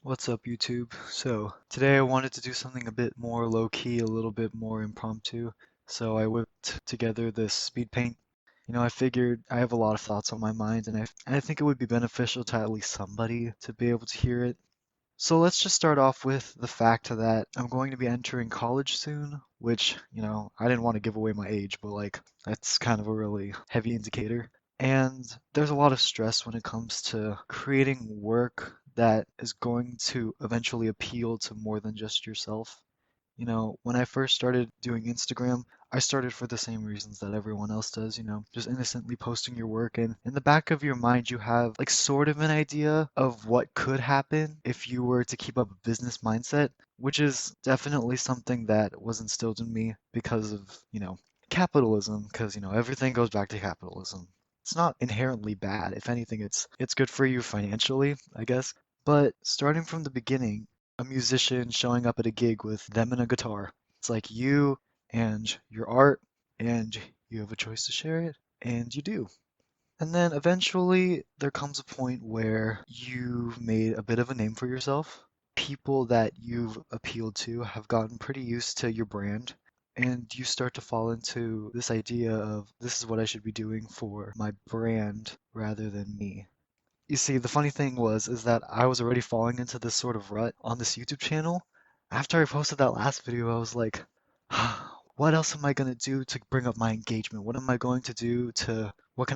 What's up, YouTube? So, today I wanted to do something a bit more low-key, a little bit more impromptu. So I whipped together this speed paint. I figured I have a lot of thoughts on my mind, and I think it would be beneficial to at least somebody to be able to hear it. So let's just start off with the fact that I'm going to be entering college soon, which, I didn't want to give away my age, but like, that's kind of a really heavy indicator. And there's a lot of stress when it comes to creating work that is going to eventually appeal to more than just yourself. When I first started doing Instagram, I started for the same reasons that everyone else does, just innocently posting your work. And in the back of your mind, you have like sort of an idea of what could happen if you were to keep up a business mindset, which is definitely something that was instilled in me because of, capitalism, because, everything goes back to capitalism. It's not inherently bad. If anything, it's good for you financially, I guess. But starting from the beginning, a musician showing up at a gig with them and a guitar. It's like you and your art, and you have a choice to share it, and you do. And then eventually there comes a point where you've made a bit of a name for yourself. People that you've appealed to have gotten pretty used to your brand, and you start to fall into this idea of this is what I should be doing for my brand rather than me. You see, the funny thing is that I was already falling into this sort of rut on this YouTube channel. After I posted that last video, I was like, what else am I going to do to bring up my engagement? What can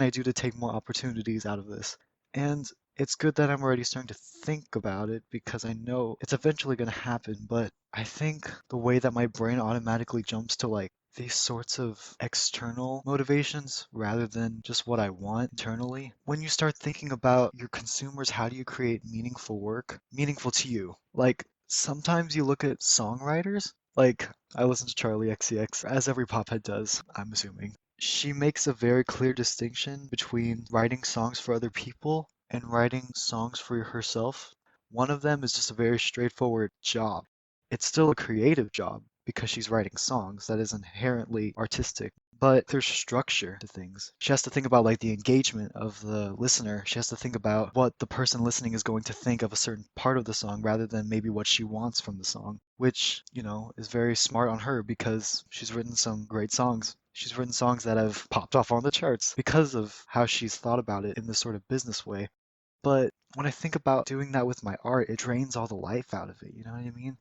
I do to take more opportunities out of this? And it's good that I'm already starting to think about it because I know it's eventually going to happen, but I think the way that my brain automatically jumps to like these sorts of external motivations rather than just what I want internally. When you start thinking about your consumers, how do you create meaningful work? Meaningful to you. Like sometimes you look at songwriters, like I listen to Charlie XCX, as every pophead does, I'm assuming. She makes a very clear distinction between writing songs for other people and writing songs for herself. One of them is just a very straightforward job. It's still a creative job because she's writing songs that is inherently artistic, but there's structure to things. She has to think about like the engagement of the listener. She has to think about what the person listening is going to think of a certain part of the song rather than maybe what she wants from the song, which, is very smart on her because she's written some great songs. She's written songs that have popped off on the charts because of how she's thought about it in this sort of business way. But when I think about doing that with my art, it drains all the life out of it. You know what I mean?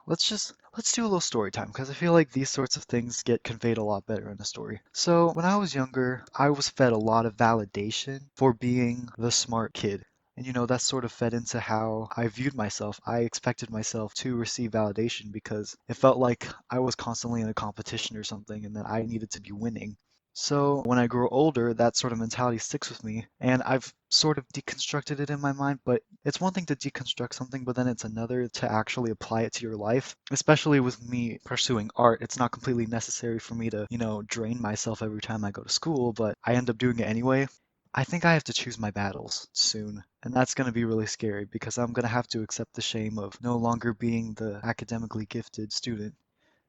Let's do a little story time because I feel like these sorts of things get conveyed a lot better in a story. So, when I was younger, I was fed a lot of validation for being the smart kid. And that sort of fed into how I viewed myself. I expected myself to receive validation because it felt like I was constantly in a competition or something and that I needed to be winning. So when I grow older, that sort of mentality sticks with me, and I've sort of deconstructed it in my mind. But it's one thing to deconstruct something, but then it's another to actually apply it to your life. Especially with me pursuing art, it's not completely necessary for me to, drain myself every time I go to school, but I end up doing it anyway. I think I have to choose my battles soon, and that's going to be really scary because I'm going to have to accept the shame of no longer being the academically gifted student.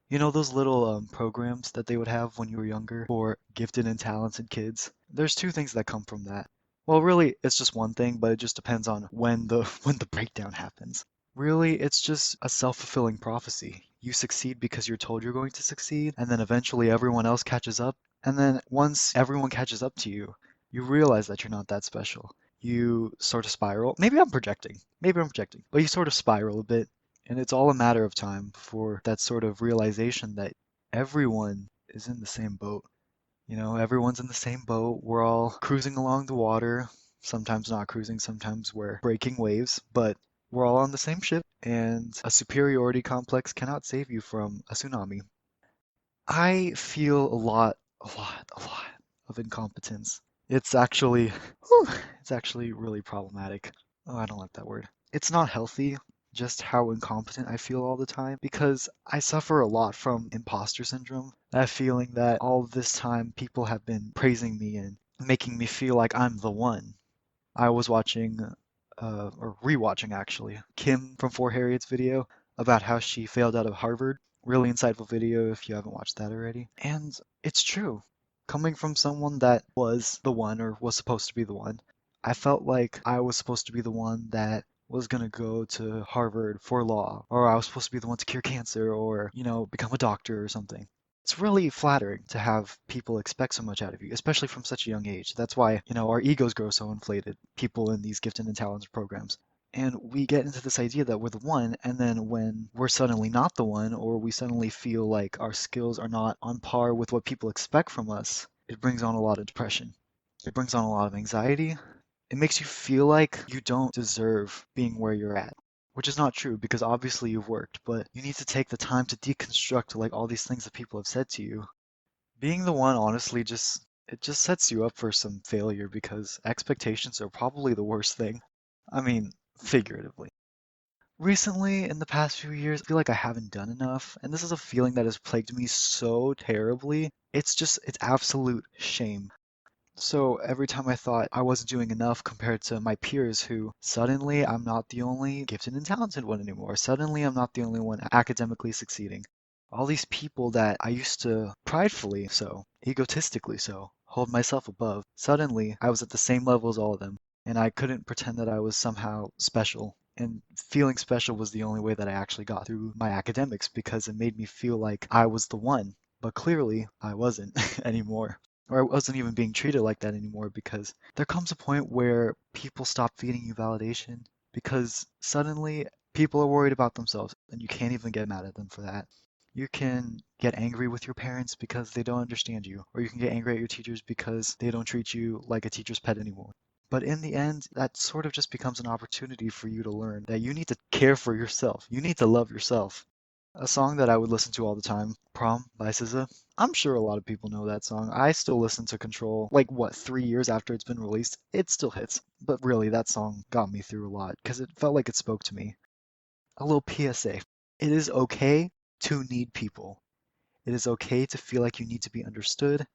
Those little programs that they would have when you were younger for gifted and talented kids? There's two things that come from that. Well, really, it's just one thing, but it just depends on when the when the breakdown happens. Really, it's just a self-fulfilling prophecy. You succeed because you're told you're going to succeed, and then eventually everyone else catches up. And then once everyone catches up to you, you realize that you're not that special. You sort of spiral. Maybe I'm projecting, but you sort of spiral a bit, and it's all a matter of time before that sort of realization that everyone is in the same boat. Everyone's in the same boat. We're all cruising along the water, sometimes not cruising, sometimes we're breaking waves, but we're all on the same ship, and a superiority complex cannot save you from a tsunami. I feel a lot of incompetence. It's actually, whew, it's actually really problematic. Oh, I don't like that word. It's not healthy, just how incompetent I feel all the time, because I suffer a lot from imposter syndrome. That feeling that all this time people have been praising me and making me feel like I'm the one. I was watching, or rewatching actually, Kim from Four Harriet's video about how she failed out of Harvard. Really insightful video if you haven't watched that already. And it's true. Coming from someone that was the one or was supposed to be the one, I felt like I was supposed to be the one that was gonna go to Harvard for law, or I was supposed to be the one to cure cancer, or, become a doctor or something. It's really flattering to have people expect so much out of you, especially from such a young age. That's why, our egos grow so inflated, people in these gifted and talented programs. And we get into this idea that we're the one, and then when we're suddenly not the one, or we suddenly feel like our skills are not on par with what people expect from us, it brings on a lot of depression. It brings on a lot of anxiety. It makes you feel like you don't deserve being where you're at, which is not true because obviously you've worked, but you need to take the time to deconstruct like all these things that people have said to you. Being the one honestly just sets you up for some failure because expectations are probably the worst thing. I mean, figuratively. Recently, in the past few years, I feel like I haven't done enough, and this is a feeling that has plagued me so terribly. It's absolute shame. So every time I thought I wasn't doing enough compared to my peers who suddenly I'm not the only gifted and talented one anymore. Suddenly I'm not the only one academically succeeding. All these people that I used to pridefully so, egotistically so, hold myself above, suddenly I was at the same level as all of them, and I couldn't pretend that I was somehow special. And feeling special was the only way that I actually got through my academics because it made me feel like I was the one. But clearly I wasn't anymore, or I wasn't even being treated like that anymore because there comes a point where people stop feeding you validation because suddenly people are worried about themselves and you can't even get mad at them for that. You can get angry with your parents because they don't understand you, or you can get angry at your teachers because they don't treat you like a teacher's pet anymore. But in the end, that sort of just becomes an opportunity for you to learn that you need to care for yourself. You need to love yourself. A song that I would listen to all the time, Prom by SZA. I'm sure a lot of people know that song. I still listen to Control, like what, 3 years after it's been released? It still hits. But really, that song got me through a lot because it felt like it spoke to me. A little PSA. It is okay to need people. It is okay to feel like you need to be understood.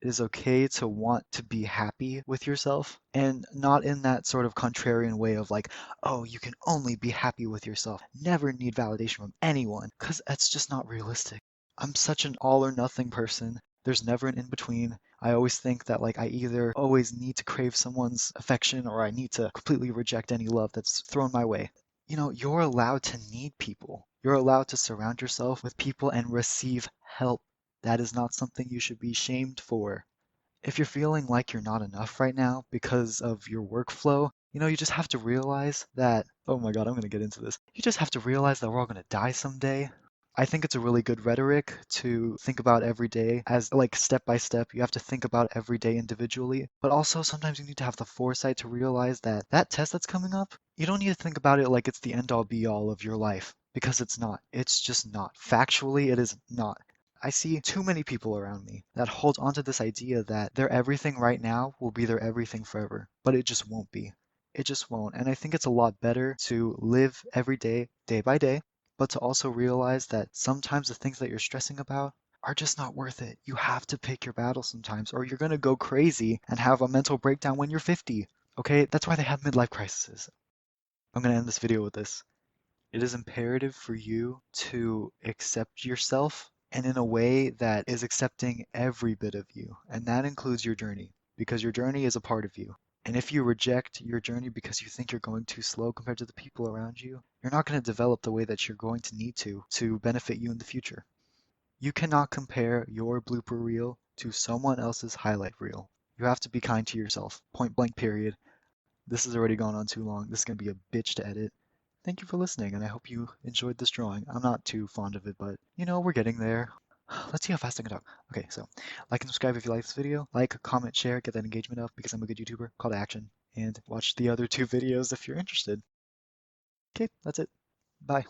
It is okay to want to be happy with yourself and not in that sort of contrarian way of like, oh, you can only be happy with yourself, never need validation from anyone, because that's just not realistic. I'm such an all or nothing person. There's never an in between. I always think that like I either always need to crave someone's affection or I need to completely reject any love that's thrown my way. You're allowed to need people. You're allowed to surround yourself with people and receive help. That is not something you should be shamed for. If you're feeling like you're not enough right now because of your workflow, you just have to realize that, oh my God, I'm going to get into this. You just have to realize that we're all going to die someday. I think it's a really good rhetoric to think about every day as like step by step. You have to think about every day individually, but also sometimes you need to have the foresight to realize that that test that's coming up, you don't need to think about it like it's the end all be all of your life because it's not. It's just not. Factually, it is not. I see too many people around me that hold onto this idea that their everything right now will be their everything forever, but it just won't be. It just won't. And I think it's a lot better to live every day, day by day, but to also realize that sometimes the things that you're stressing about are just not worth it. You have to pick your battle sometimes, or you're going to go crazy and have a mental breakdown when you're 50. Okay? That's why they have midlife crises. I'm going to end this video with this. It is imperative for you to accept yourself and in a way that is accepting every bit of you. And that includes your journey because your journey is a part of you. And if you reject your journey because you think you're going too slow compared to the people around you, you're not going to develop the way that you're going to need to benefit you in the future. You cannot compare your blooper reel to someone else's highlight reel. You have to be kind to yourself. Point blank, period. This has already gone on too long. This is going to be a bitch to edit. Thank you for listening, and I hope you enjoyed this drawing. I'm not too fond of it, but we're getting there. Let's see how fast I can talk. Okay, so like and subscribe if you like this video. Like, comment, share, get that engagement up because I'm a good YouTuber. Call to action. And watch the other two videos if you're interested. Okay, that's it. Bye.